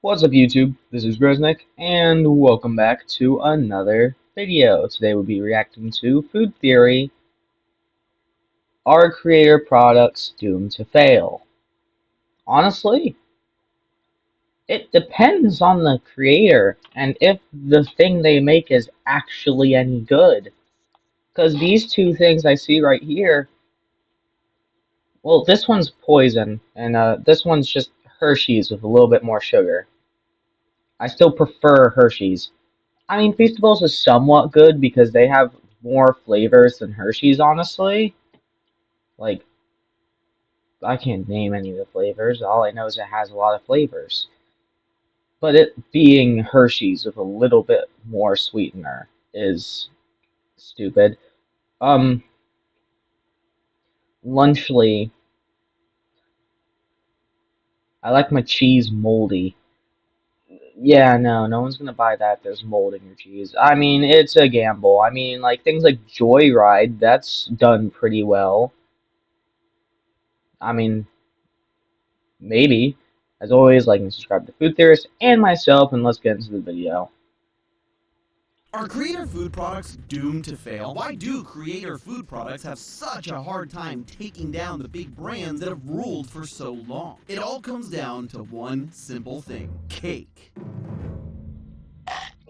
What's up YouTube? This is Gresnick and welcome back to another video. Today we'll be reacting to Food Theory. Are creator products doomed to fail? Honestly, it depends on the creator and if the thing they make is actually any good. Because these two things I see right here, well, this one's poison and this one's just Hershey's with a little bit more sugar. I still prefer Hershey's. I mean, Feastables is somewhat good because they have more flavors than Hershey's, honestly. Like, I can't name any of the flavors. All I know is it has a lot of flavors. But it being Hershey's with a little bit more sweetener is stupid. Um, Lunchly, I like my cheese moldy. Yeah, no one's gonna buy that. There's mold in your cheese. I mean, it's a gamble. I mean, like things like Joyride, that's done pretty well. I mean, maybe. As always, like and subscribe to Food Theorist and myself, and let's get into the video. Are creator food products doomed to fail? Why do creator food products have such a hard time taking down the big brands that have ruled for so long? It all comes down to one simple thing: cake.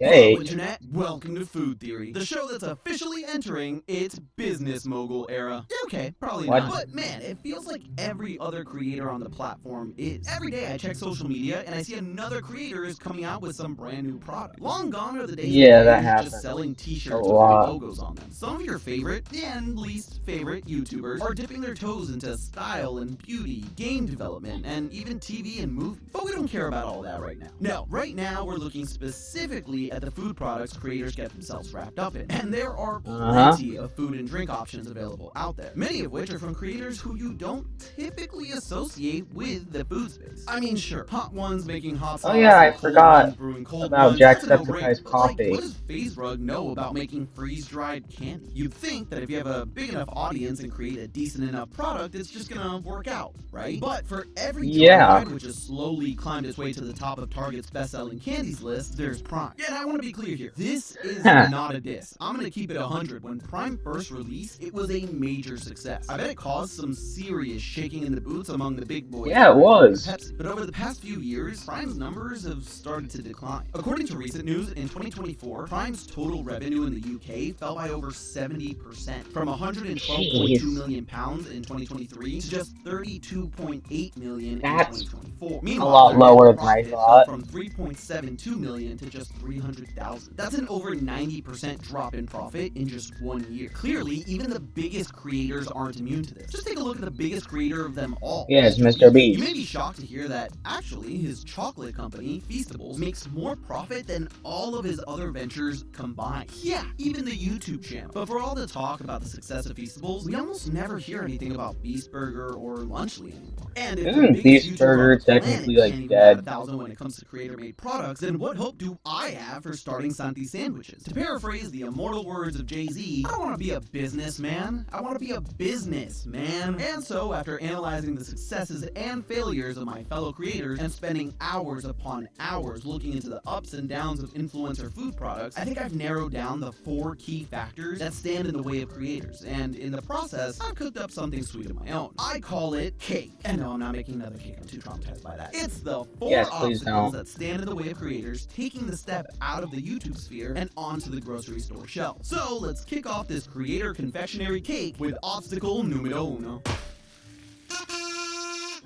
Okay. Hello, Internet. Welcome to Food Theory, the show that's officially entering its business mogul era. Okay, probably What? not. But man, it feels like every other creator on the platform is. Every day I check social media and I see another creator is coming out with some brand new product. Long gone are the days Yeah, of that creators happens just selling a t-shirts with lot. their logos on them. Some of your favorite and least favorite YouTubers are dipping their toes into style and beauty, game development, and even TV and movies. But we don't care about all that right now. No, right now we're looking specifically at the food products creators get themselves wrapped up in. And there are plenty of food and drink options available out there, many of which are from creators who you don't typically associate with the food space. I mean, sure, hot ones making hot sauce, Oh yeah, I cold forgot ones brewing cold about ones, that's a no-brainer. Jacksepticeye's But like, coffee. what does FaZe Rug know about making freeze-dried candy? You'd think that if you have a big enough audience and create a decent enough product, it's just gonna work out, right? But for every Yeah. Joyride, which has slowly climbed its way to the top of Target's best-selling candies list, there's Prime. Yeah, and I want to be clear here. This is not a diss. I'm gonna keep it 100. When Prime first released, it was a major success. I bet it caused some serious shaking in the boots among the big boys. Yeah, it was. Pepsi. But over the past few years, Prime's numbers have started to decline. According to recent news, in 2024, Prime's total revenue in the UK fell by over 70%, from 112.2 million pounds in 2023 to just 32.8 million That's in 2024. a Meanwhile, lot their lower net than I profit fell thought. from 3.72 million to just 300,000. That's an over 90% drop in profit in just 1 year. Clearly, even the biggest creators aren't immune to this. Just take a look at the biggest creator of them all. Yeah, it's Mr. Beast. You may be shocked to hear that actually his chocolate company, Feastables, makes more profit than all of his other ventures combined. Yeah, even the YouTube channel. But for all the talk about the success of Feastables, we almost never hear anything about Beast Burger or Lunchly anymore. And if the biggest Beast YouTuber Burger on the planet technically can't like even dead. bat 1,000 when it comes to creator-made products, then what hope do I have for starting Santi sandwiches? To paraphrase the immortal words of Jay-Z, I don't want to be a businessman. I want to be a businessman. And so, after analyzing the successes and failures of my fellow creators and spending hours upon hours looking into the ups and downs of influencer food products, I think I've narrowed down the 4 key factors that stand in the way of creators. And in the process, I've cooked up something sweet of my own. I call it cake. And no, I'm not making another cake. I'm too traumatized by that. It's the 4 obstacles that stand in the way of creators taking the step out of the YouTube sphere and onto the grocery store shelf. So let's kick off this creator confectionery cake with obstacle numero uno.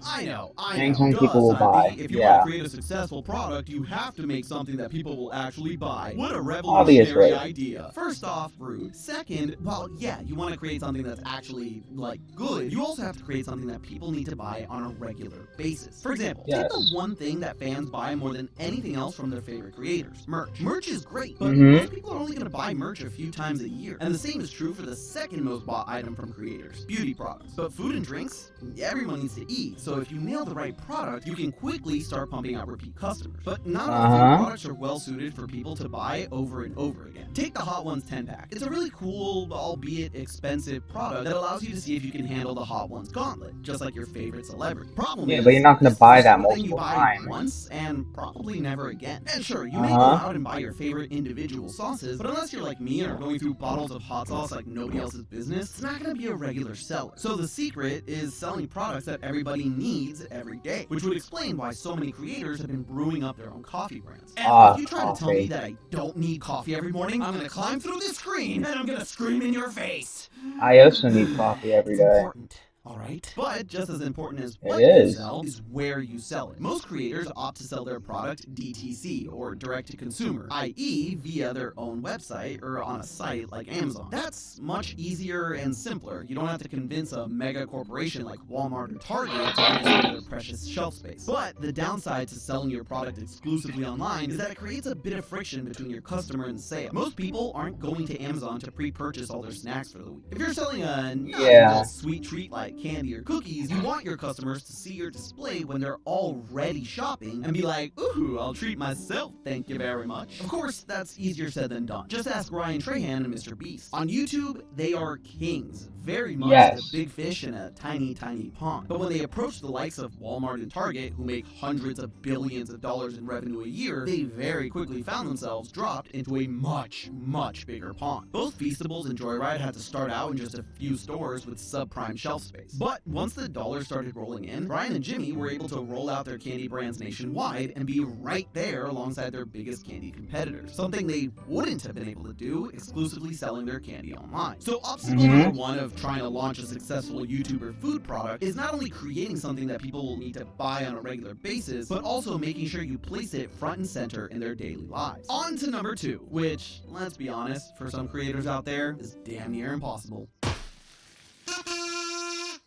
I know. And some people will buy. If you Yeah. want to create a successful product, you have to make something that people will actually buy. What a revolutionary Obviously. idea. First off, rude. Second, well, yeah, you want to create something that's actually, like, good. You also have to create something that people need to buy on a regular basis. For example, take the one thing that fans buy more than anything else from their favorite creators: merch. Merch is great, but most people are only going to buy merch a few times a year. And the same is true for the second most bought item from creators: beauty products. But food and drinks? Everyone needs to eat. So So if you nail the right product, you can quickly start pumping out repeat customers. But not all food Uh-huh. products are well suited for people to buy over and over again. Take the Hot Ones 10 pack. It's a really cool, albeit expensive product that allows you to see if you can handle the Hot Ones gauntlet, just like your favorite celebrity. Problem Yeah, but you're is, not gonna this is the buy that sort of thing you multiple buy times. once and probably never again. And sure, you may go Uh-huh. out and buy your favorite individual sauces, but unless you're like me and are going through bottles of hot sauce like nobody else's business, it's not going to be a regular seller. So the secret is selling products that everybody needs every day, which would explain why so many creators have been brewing up their own coffee brands. And if you try to tell me Coffee. that I don't need coffee every morning, I'm going to climb through this screen and I'm going to scream in your face. I also need coffee every It's day. important. Alright? But just as important as It what you is. sell is where you sell it. Most creators opt to sell their product DTC, or direct to consumer, i.e., via their own website or on a site like Amazon. That's much easier and simpler. You don't have to convince a mega corporation like Walmart or Target to give you some of their precious shelf space. But the downside to selling your product exclusively online is that it creates a bit of friction between your customer and the sale. Most people aren't going to Amazon to pre-purchase all their snacks for the week. If you're selling a Yeah. sweet treat like candy or cookies, you want your customers to see your display when they're already shopping and be like, ooh, I'll treat myself, thank you very much. Of course, that's easier said than done. Just ask Ryan Trahan and Mr. Beast. On YouTube, they are kings, very much the Yes. big fish in a tiny, tiny pond. But when they approach the likes of Walmart and Target, who make hundreds of billions of dollars in revenue a year, they very quickly found themselves dropped into a much, much bigger pond. Both Feastables and Joyride had to start out in just a few stores with subprime shelf space. But once the dollars started rolling in, Brian and Jimmy were able to roll out their candy brands nationwide and be right there alongside their biggest candy competitors, something they wouldn't have been able to do exclusively selling their candy online. So obstacle number one of trying to launch a successful YouTuber food product is not only creating something that people will need to buy on a regular basis, but also making sure you place it front and center in their daily lives. On to number two, which, let's be honest, for some creators out there, is damn near impossible.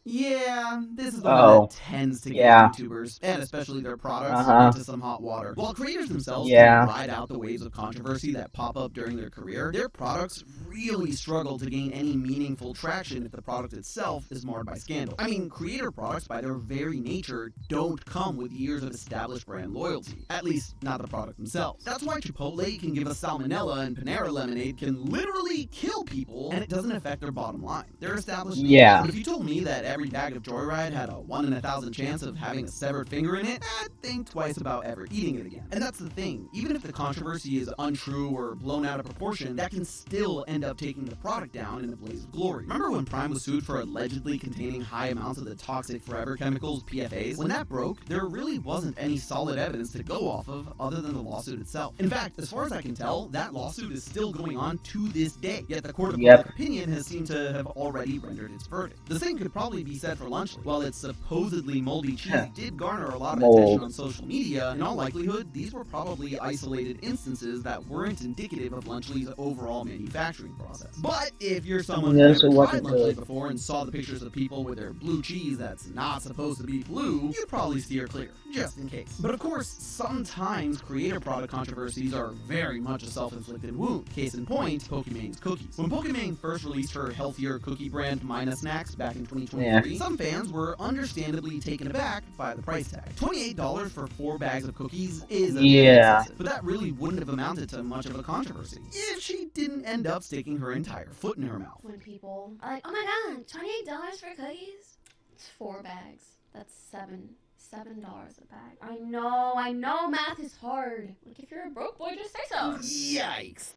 Yeah, this is the one Oh. that tends to get Yeah. YouTubers, and especially their products, Uh-huh. into some hot water. While creators themselves Yeah. can ride out the waves of controversy that pop up during their career, their products really struggle to gain any meaningful traction if the product itself is marred by scandal. I mean, creator products, by their very nature, don't come with years of established brand loyalty. At least, not the product themselves. That's why Chipotle can give us salmonella and Panera Lemonade can literally kill people, and it doesn't affect their bottom line. They're established names. Yeah. But if you told me that every bag of Joyride had a 1 in 1,000 chance of having a severed finger in it, I'd think twice about ever eating it again. And that's the thing. Even if the controversy is untrue or blown out of proportion, that can still end up taking the product down in a blaze of glory. Remember when Prime was sued for allegedly containing high amounts of the toxic forever chemicals, PFAs? When that broke, there really wasn't any solid evidence to go off of other than the lawsuit itself. In fact, as far as I can tell, that lawsuit is still going on to this day, yet the court of public opinion has seemed to have already rendered its verdict. The same could probably be said for Lunchly. While its supposedly moldy cheese did garner a lot of attention on social media, in all likelihood, these were probably isolated instances that weren't indicative of Lunchly's overall manufacturing process. But if you're someone who never tried Lunchly before and saw the pictures of people with their blue cheese that's not supposed to be blue, you'd probably steer clear, just in case. But of course, sometimes creator product controversies are very much a self-inflicted wound. Case in point, Pokémon's cookies. When Pokémon first released her healthier cookie brand Mina Snacks back in 2023, some fans were understandably taken aback by the price tag. $28 for 4 bags of cookies is a bit excessive, but that really wouldn't have amounted to much of a controversy if she didn't end up sticking her entire foot in her mouth. When people are like, oh my god, $28 for cookies? It's 4 bags. That's $7 a bag. I know math is hard. Like, if you're a broke boy, just say so. Yikes.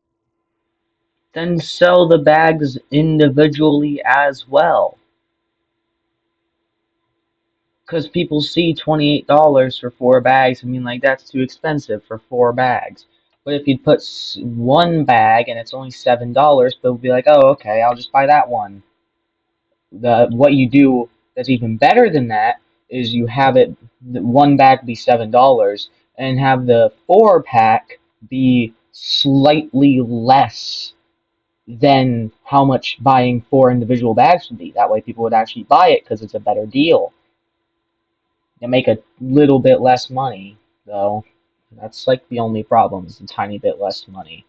Then sell the bags individually as well. Because people see $28 for 4 bags and mean like that's too expensive for 4 bags. But if you put one bag and it's only $7, they'll be like, oh, okay, I'll just buy that one. What you do that's even better than that is you have it one bag be $7 and have the 4-pack be slightly less than how much buying 4 individual bags would be. That way people would actually buy it because it's a better deal. You make a little bit less money, though. That's like the only problem, is a tiny bit less money.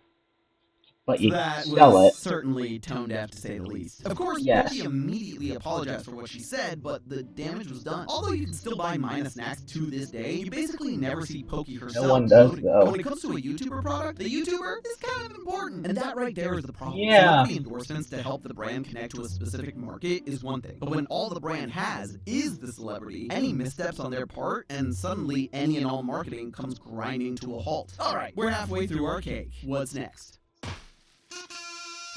but you That sell was it. certainly tone deaf to say the least. Of course, Yes. Pokey immediately apologized for what she said, but the damage was done. Although you can still buy Mina snacks to this day, you basically never see Pokey herself. No one does, promoting. though. And when it comes to a YouTuber product, the YouTuber is kind of important. And that right there is the problem. Yeah. Celebrity endorsements to help the brand connect to a specific market is one thing. But when all the brand has is the celebrity, any missteps on their part, and suddenly any and all marketing comes grinding to a halt. Alright, we're halfway through our cake. What's next?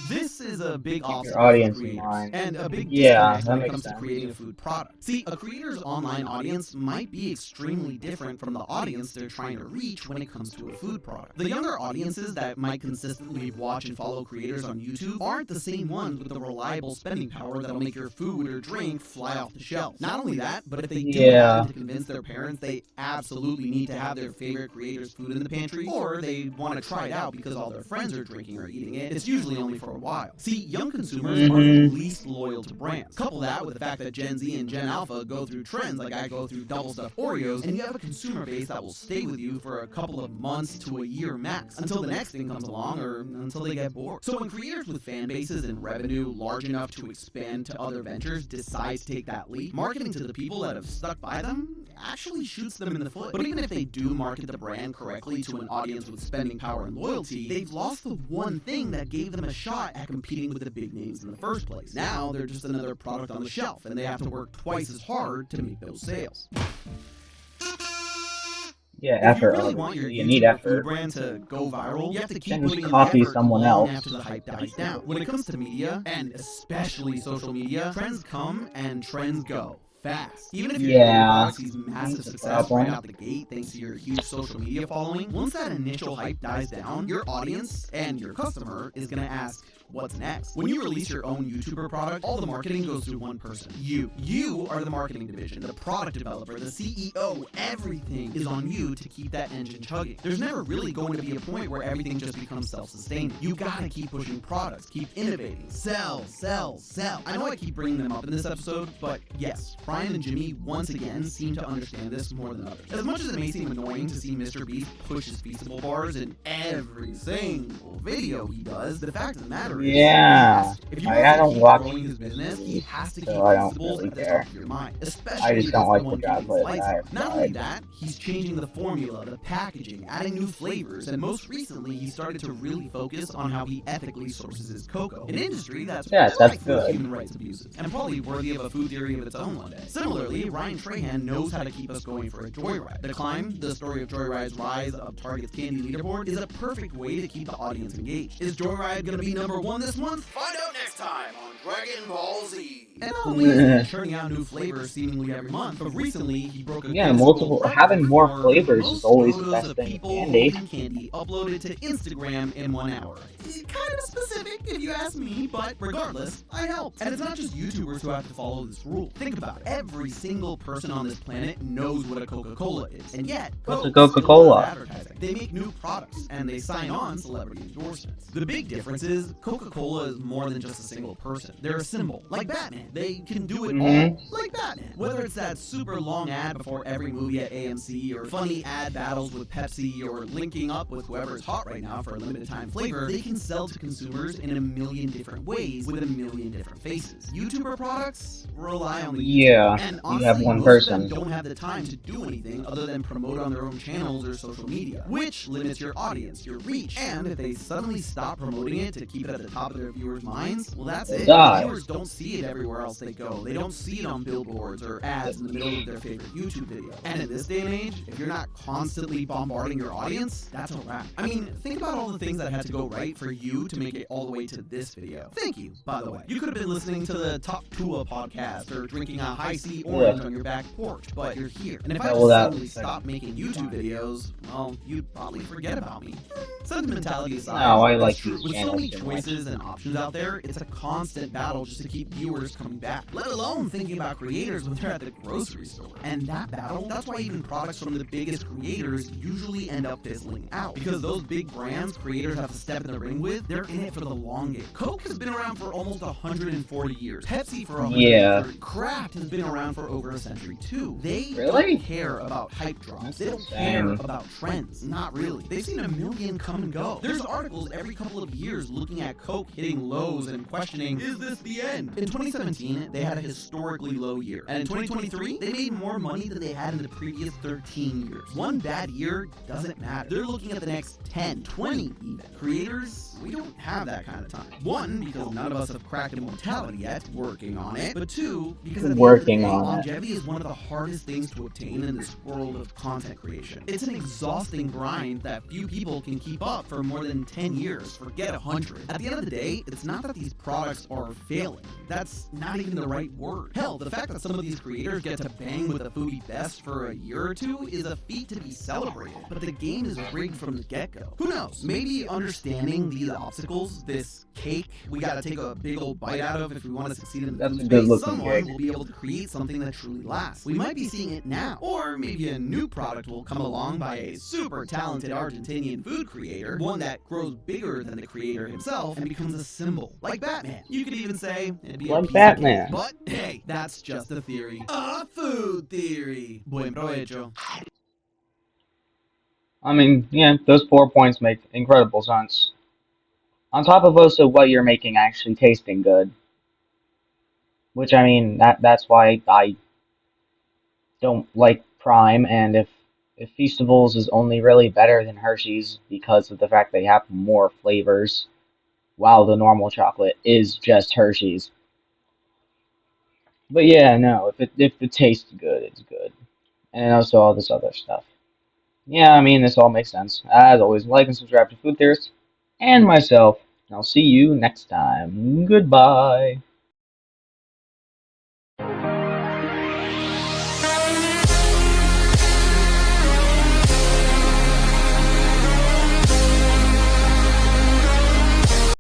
This is a big Keep your obstacle audience for in creators, mind. and a big Yeah, disconnect that when it makes comes to sense. creating a food product. See, a creator's online audience might be extremely different from the audience they're trying to reach when it comes to a food product. The younger audiences that might consistently watch and follow creators on YouTube aren't the same ones with the reliable spending power that'll make your food or drink fly off the shelf. Not only that, but if they do happen to convince their parents they absolutely need to have their favorite creator's food in the pantry, or they want to try it out because all their friends are drinking or eating it, it's usually only for a while. See, young consumers are the least loyal to brands. Couple that with the fact that Gen Z and Gen Alpha go through trends like I go through double stuffed Oreos, and you have a consumer base that will stay with you for a couple of months to a year max, until the next thing comes along or until they get bored. So when creators with fan bases and revenue large enough to expand to other ventures decide to take that leap, marketing to the people that have stuck by them actually shoots them in the foot. But even if they do market the brand correctly to an audience with spending power and loyalty, they've lost the one thing that gave them a shot at competing with the big names in the first place. Now they're just another product on the shelf, and they have to work twice as hard to make those sales. Yeah, If you effort. really want your You need YouTuber effort. food brand to go viral, you have to keep Can't just putting in copy the effort someone long else. after the hype dies down. When it comes to media, and especially social media, trends come and trends go fast. Even if your product sees massive success right out the gate thanks to your huge social media following, once that initial hype dies down, your audience and your customer is going to ask, what's next? When you release your own YouTuber product, all the marketing goes through one person. You are the marketing division, the product developer, the CEO. Everything is on you to keep that engine chugging. There's never really going to be a point where everything just becomes self-sustaining. You gotta keep pushing products, keep innovating, sell. I know I keep bringing them up in this episode, but yes, Brian and Jimmy once again seem to understand this more than others. As much as it may seem annoying to see Mr. Beast push his Feastable bars in every single video he does, the fact of the matter is, if you I don't watch growing his business, he has to keep so I don't Feastables really at the care. top of your mind. Especially I just if don't it's like the the one chocolate Jimmy likes. that I've Not only tried. that, he's changing the formula, the packaging, adding new flavors, and most recently he started to really focus on how he ethically sources his cocoa. An industry that's rife with human rights abuses, and probably worthy of a food theory of its own one day. Similarly, Ryan Trahan knows how to keep us going for a joyride. The Climb, the story of Joyride's rise up Target's candy leaderboard, is a perfect way to keep the audience engaged. Is Joyride gonna be #1 this month? Find out next time on Dragon Ball Z. And not only is he churning out new flavors seemingly every month, but recently he broke a having more flavors is always the photos best of thing in people candy. holding candy uploaded to Instagram in 1 hour. Kind of specific if you ask me, but regardless, I helped. And it's not just YouTubers who have to follow this rule. Think about it. Every single person on this planet knows what a Coca-Cola is, and yet What's a Coca-Cola? Advertising. They make new products and they sign on celebrity endorsements. The big difference is Coca-Cola is more than just a single person. They're a symbol, like Batman. They can do it all, like Batman. Whether it's that super long ad before every movie at AMC, or funny ad battles with Pepsi, or linking up with whoever's hot right now for a limited time flavor, they can sell to consumers in a million different ways with a million different faces. YouTuber products rely on the and honestly, you have one most person. of them don't have the time to do anything other than promote on their own channels or social media, which limits your audience, your reach. And if they suddenly stop promoting it to keep it at the top of their viewers' minds, well, that's it. Viewers don't see it everywhere else they go. They don't see it on billboards or ads in the middle of their favorite YouTube video. And in this day and age, if you're not constantly bombarding your audience, that's a wrap. I mean, think about all the things that had to go right for you to make it all the way to this video. Thank you, by the way. You could have been listening to the Top Tua podcast or drinking a high C orange on your back porch, but you're here. And if I just suddenly stopped making YouTube videos, well, you'd probably forget about me. Sentimentality aside, I like true. these With so channels many so much. choices and options out there, it's a constant battle just to keep viewers coming back, let alone thinking about creators when they're at the grocery store. And that battle, that's why even products from the biggest creators usually end up fizzling out. Because those big brands creators have to step in the ring with, they're in it for the long long game. Coke has been around for almost 140 years. Pepsi for 130. Yeah. Kraft has been around for over a century too. They Really? don't care about hype drops. That's They don't insane. care about trends. Not really. They've seen a million come and go. There's articles every couple of years looking at Coke hitting lows and questioning, is this the end? In 2017, they had a historically low year. And in 2023, they made more money than they had in the previous 13 years. One bad year doesn't matter. They're looking at the next 10, 20 even. Creators, we don't have that kind of time. One, because none of us have cracked immortality yet, working on it. But two, because at the Working end of the day, on it. longevity is one of the hardest things to obtain in this world of content creation. It's an exhausting grind that few people can keep up for more than 10 years, forget 100. At the end of the day, it's not that these products are failing. That's not even the right word. Hell, the fact that some of these creators get to bang with the foodie best for a year or two is a feat to be celebrated. But the game is rigged from the get-go. Who knows? Maybe understanding these obstacles, this cake we gotta take a big old bite out of if we want to succeed in the That's food a good space, looking someone cake. will be able to create something that truly lasts. We might be seeing it now. Or maybe a new product will come along by a super talented Argentinian food creator, one that grows bigger than the creator himself and becomes a symbol. Like Batman. You could even say it'd be a Like piece Batman. of cake. But hey, that's just a theory. A food theory. Buen provecho. I mean, yeah, those 4 points make incredible sense. On top of also what you're making actually tasting good. Which I mean, that's why I don't like Prime, and if Feastables is only really better than Hershey's because of the fact they have more flavors, while the normal chocolate is just Hershey's. But yeah, no, if it tastes good, it's good. And also all this other stuff. Yeah, I mean, this all makes sense. As always, like and subscribe to Food Theorist and myself. I'll see you next time. Goodbye.